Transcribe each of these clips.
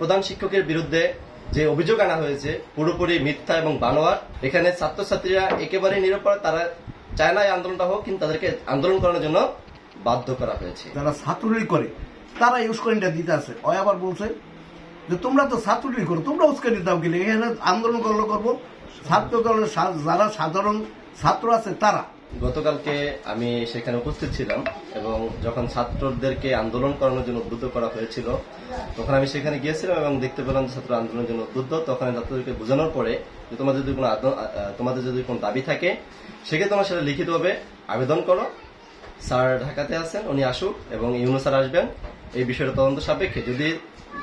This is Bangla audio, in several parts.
প্রধান শিক্ষকের বিরুদ্ধে যে অভিযোগ আনা হয়েছে পুরোপুরি মিথ্যা এবং বানোয়ার। এখানে ছাত্রছাত্রীরা একেবারে নিরপরাধ, তারা চায় না এই আন্দোলনটা হোক, কিন্তু তাদেরকে আন্দোলন করানোর জন্য বাধ্য করা হয়েছে। যারা ছাত্রলীগ করে তারা এই উস্কানিটা দিতে আছে। ওই আবার বলছে যে তোমরা তো ছাত্রলীগ করো, তোমরা উস্কানি দাও গেলে এখানে আন্দোলন করবো ছাত্র দলের যারা সাধারণ ছাত্র আছে তারা। গতকালকে আমি সেখানে উপস্থিত ছিলাম এবং যখন ছাত্রদেরকে আন্দোলন করানোর জন্য উদ্বুদ্ধ করা হয়েছিল তখন আমি সেখানে গিয়েছিলাম এবং দেখতে পেলাম যে ছাত্র আন্দোলনের জন্য উদ্বুদ্ধ। তখন ছাত্রদেরকে বোঝানোর পরে যে তোমাদের যদি কোনো দাবি থাকে সেক্ষেত্রে তোমরা সেটা লিখিতভাবে আবেদন করো। স্যার ঢাকাতে আছেন, উনি আসুক এবং ইউনূস স্যার আসবেন। এই বিষয়টা তদন্ত সাপেক্ষে যদি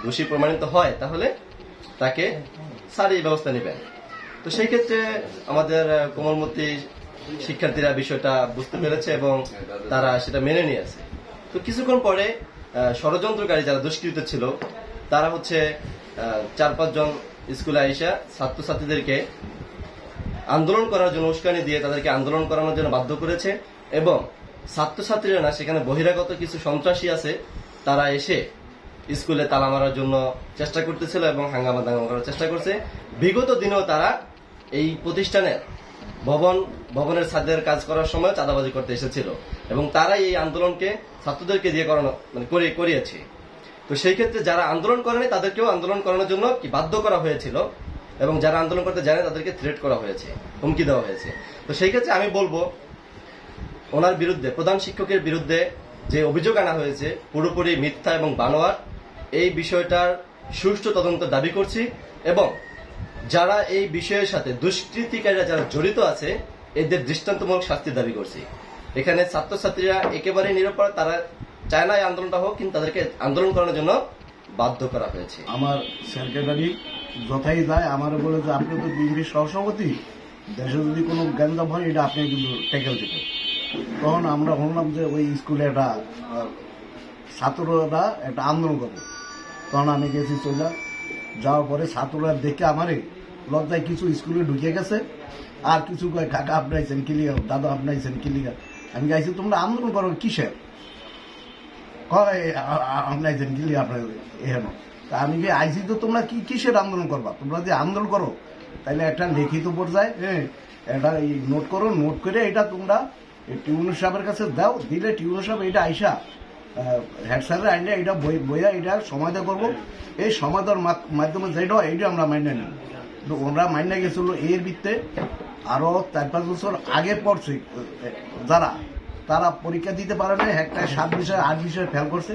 দোষী প্রমাণিত হয় তাহলে তাকে স্যার এই ব্যবস্থা নেবেন। তো সেই ক্ষেত্রে আমাদের কোমলমতি শিক্ষার্থীরা বিষয়টা বুঝতে পেরেছে এবং তারা সেটা মেনে নিয়েছে। তো কিছুক্ষণ পরে ষড়যন্ত্রকারী যারা দুষ্কৃত ছিল তারা 4-5 জন স্কুলে আইসা ছাত্রছাত্রীদেরকে আন্দোলন করার জন্য উস্কানি দিয়ে তাদেরকে আন্দোলন করানোর জন্য বাধ্য করেছে এবং ছাত্রছাত্রীরা না, সেখানে বহিরাগত কিছু সন্ত্রাসী আছে, তারা এসে স্কুলে তালা মারার জন্য চেষ্টা করতেছিল এবং হাঙ্গামা দাঙ্গামা করার চেষ্টা করছে। বিগত দিনেও তারা এই প্রতিষ্ঠানের ভবনের ছাদের কাজ করার সময় চাঁদাবাজি করতে এসেছিল এবং তারাই এই আন্দোলনকে ছাত্রদেরকে দিয়ে করিয়েছে। তো সেই ক্ষেত্রে যারা আন্দোলন করেনি তাদেরকেও আন্দোলন করানোর জন্য বাধ্য করা হয়েছিল এবং যারা আন্দোলন করতে জানে তাদেরকে থ্রেট করা হয়েছে, হুমকি দেওয়া হয়েছে। তো সেই ক্ষেত্রে আমি বলবো ওনার বিরুদ্ধে, প্রধান শিক্ষকের বিরুদ্ধে যে অভিযোগ আনা হয়েছে পুরোপুরি মিথ্যা এবং বানোয়ার। এই বিষয়টার সুষ্ঠু তদন্ত দাবি করছি এবং যারা এই বিষয়ের সাথে দুষ্কৃতিকারীরা যারা জড়িত আছে এদের দৃষ্টান্তমূলক শাস্তি দাবি করছি। এখানে ছাত্রছাত্রীরা একেবারে নিরপরাধ, তারা চায় না এই আন্দোলনটা হোক, কিন্তু তাদেরকে আন্দোলন করানোর জন্য বাধ্য করা হয়েছে। আমার সেক্রেটারি যথাই যায় আমার বলে যে আপনি তো বিএনপির সহসভাপতি, দেশে যদি কোনো গ্যাঞ্জাম হয় এটা আপনি কিন্তু ট্যাকেল দিবেন। তখন আমরা শুনলাম যে ওই স্কুলে একটা ছাত্ররা একটা আন্দোলন করবে। তখন আমি গেছি চলে যাওয়ার পরে ছাত্ররা দেখে আমারে লজ্জায় কিছু স্কুলে ঢুকে গেছে আর কিছু কাকা আপনাইছেন ক্লিয়ার, দাদা আপনাইছেন ক্লিয়ার। আমি গাইছি তোমরা আন্দোলন করো কিসের? আপনাইছেন ক্লিয়ার আপনার এখানে। তা আমি কি আইসি তো তোমরা কিসের আন্দোলন করবা? তোমরা যে আন্দোলন করো তাহলে একটা লিখিত পর্যায়ে এটা নোট করো, নোট করে এটা তোমরা টিউনর সাহেবের কাছে দাও, দিলে টিউনর সাহেব এটা আইসা হেড স্যারের আইনে এটা বইয়া এটা সমাধান করবো। এই সমাধান মাধ্যমে যেটা এইটা আমরা মাইনে নিই। কিন্তু ওরা মাইনে গেছিল এর ভিত্তে আরো 4-5 বছর আগে পড়ছে যারা, তারা পরীক্ষা দিতে পারে না, একটা 7 বিষয় 8 বিষয় ফেল করছে।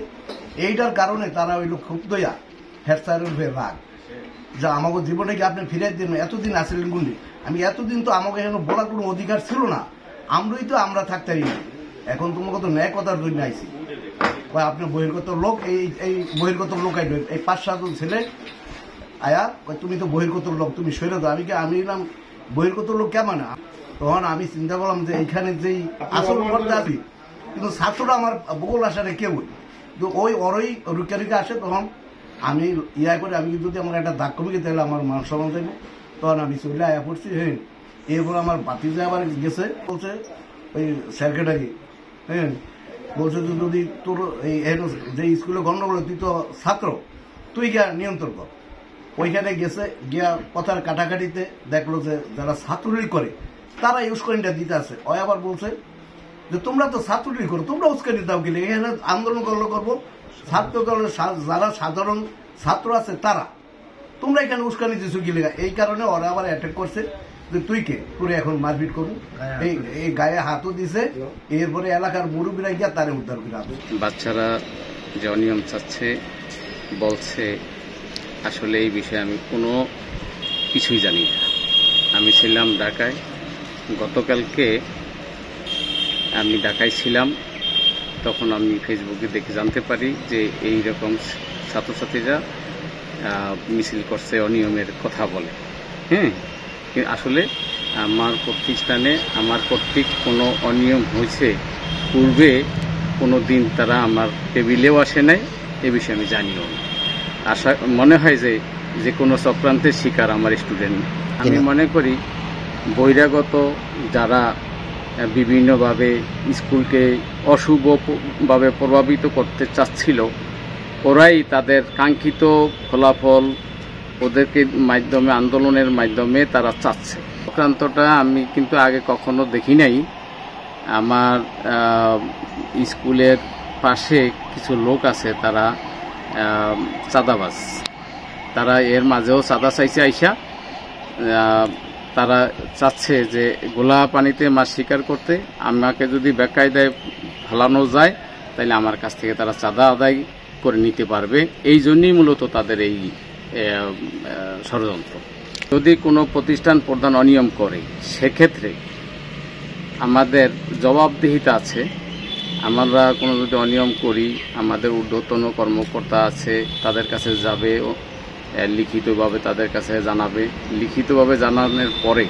এইটার কারণে তারা ওই লোক খুব দইয়া হেড স্যারের উপরে রাগ যা আমাকে জীবনে কি আপনি ফিরে দিন, এতদিন আসলেন গুলি। আমি এতদিন তো আমাকে এখানে বলার কোনো অধিকার ছিল না, আমরা থাকতেই না। এখন তোমাকে তো ন্যায় কথার জন্য আইসি। আপনি বহির্গত লোক, এই বহির্গত লোক এই 5-7 জন ছেলে আয়া তুমি তো বহির্গত লোক, তুমি সরে দাও। আমি নাম বহির্গত লোক কেমন? তখন আমি চিন্তা করলাম যে এইখানে যেই আসল করতে আসি কিন্তু ছাত্ররা আমার বগল আসারে কেউ কিন্তু ওই ওরই রুকা আসে। তখন আমি করে আমি যদি আমার একটা দাগ কমে তাহলে আমার মান সম্মান দেবো। তখন আমি চলে আয়া পড়ছি। এরপর আমার বাতিজা আবার গেছে, বলছে ওই সেক্রেটারি বলছে যে যদি তোর এই যে স্কুলে গন্ডগোল তুই তো ছাত্র, তুই গিয়া নিয়ন্ত্রণ কর। ওইখানে গেছে, গিয়া কথার কাটাকাটিতে দেখলো যে যারা ছাত্রলীগ করে তারা এই উস্কানিটা দিতে আছে। ওই আবার বলছে যে তোমরা তো ছাত্রলীগ করো, তোমরা উস্কানি দাও গেলে এখানে আন্দোলন করবো ছাত্র দলের যারা সাধারণ ছাত্র আছে তারা, তোমরা এখানে উস্কানি দিচ্ছ গেলে। এই কারণে ওরা আবার অ্যাটাক করছে যে তুই কে, তোরে এখন মারপিট করবো। এই গায়ে হাতও দিছে। এরপরে এলাকার মুরব্বীরা গিয়া তারে উদ্ধার করে আনবে। বাচ্চারা যে অনিয়ম চাচ্ছে বলছে, আসলে এই বিষয়ে আমি কোনো কিছুই জানি না। আমি ছিলাম ঢাকায়, গতকালকে আমি ঢাকায় ছিলাম, তখন আমি ফেসবুকে দেখে জানতে পারি যে এই রকম ছাত্রছাত্রীরা মিছিল করছে, অনিয়মের কথা বলে। আসলে আমার প্রতিষ্ঠানে আমার কর্তৃক কোনো অনিয়ম হয়েছে পূর্বে কোনো দিন তারা আমার টেবিলেও আসে নাই, এ বিষয়ে আমি জানিও না। আশা মনে হয় যে কোনো চক্রান্তের শিকার আমার স্টুডেন্ট। আমি মনে করি বহিরাগত যারা বিভিন্নভাবে স্কুলকে অশুভভাবে প্রভাবিত করতে চাচ্ছিল, ওরাই তাদের কাঙ্ক্ষিত ফলাফল ওদেরকে মাধ্যমে আন্দোলনের মাধ্যমে তারা চাচ্ছে। চক্রান্তটা আমি কিন্তু আগে কখনো দেখি নাই। আমার স্কুলের পাশে কিছু লোক আছে, তারা চাঁদাবাজ, তারা এর মাঝেও চাঁদা চাইছে আইসা। তারা চাচ্ছে যে গোলা পানিতে মাছ শিকার করতে, আমাকে যদি বেকায়দায় ফেলানো যায় তাহলে আমার কাছ থেকে তারা চাঁদা আদায় করে নিতে পারবে। এই জন্যই মূলত তাদের এই ষড়যন্ত্র। যদি কোনো প্রতিষ্ঠান প্রধান অনিয়ম করে সেক্ষেত্রে আমাদের জবাবদিহিতা আছে। আমরা কোনো যদি অনিয়ম করি, আমাদের ঊর্ধ্বতন কর্মকর্তা আছে, তাদের কাছে যাবে, লিখিতভাবে তাদের কাছে জানাবে। লিখিতভাবে জানানোর পরে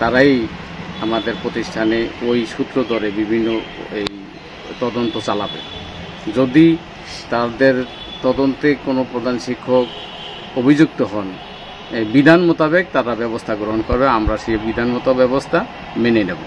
তারাই আমাদের প্রতিষ্ঠানে ওই সূত্র ধরে বিভিন্ন এই তদন্ত চালাবে। যদি তাদের তদন্তে কোনো প্রধান শিক্ষক অভিযুক্ত হন, বিধান মোতাবেক তারা ব্যবস্থা গ্রহণ করবে। আমরা সেই বিধান মতো ব্যবস্থা মেনে নেব।